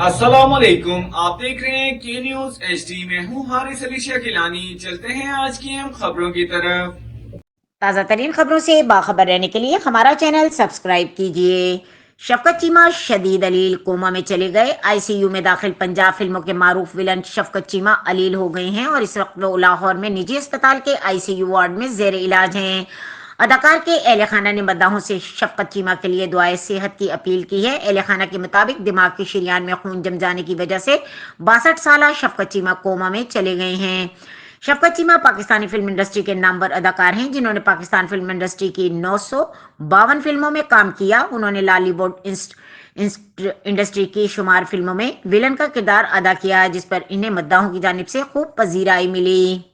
अस्सलाम वालेकुम, आप देख रहे हैं के न्यूज HD। में हूँ हारिस अली शकीलानी। चलते हैं आज की हम खबरों की तरफ। ताज़ा तरीन खबरों से बाखबर रहने के लिए हमारा चैनल सब्सक्राइब कीजिए। शफकत चीमा शदीद अलील कोमा में चले गए। ICU में दाखिल पंजाब फिल्मों के मारूफ विलन शफकत चीमा अलील हो गए हैं और इस वक्त वो लाहौर में निजी अस्पताल के ICU वार्ड में जेर इलाज हैं। अदाकार के अहल खाना ने मद्दाहों से शफकत चीमा के लिए दुआए सेहत की अपील की है। अहल खाना के मुताबिक दिमाग की शरियान में खून जम जाने की वजह से 62 साल शफकत चीमा कोमा में चले गए हैं। शफकत चीमा पाकिस्तानी फिल्म इंडस्ट्री के नामवर अदाकार हैं जिन्होंने पाकिस्तान फिल्म इंडस्ट्री की 952 फिल्मों में काम किया। उन्होंने लॉलीवुड इंडस्ट्री की शुमार फिल्मों में विलन का किरदार अदा किया, जिस पर इन्हें मद्दाहों की जानिब से खूब पजीराई मिली।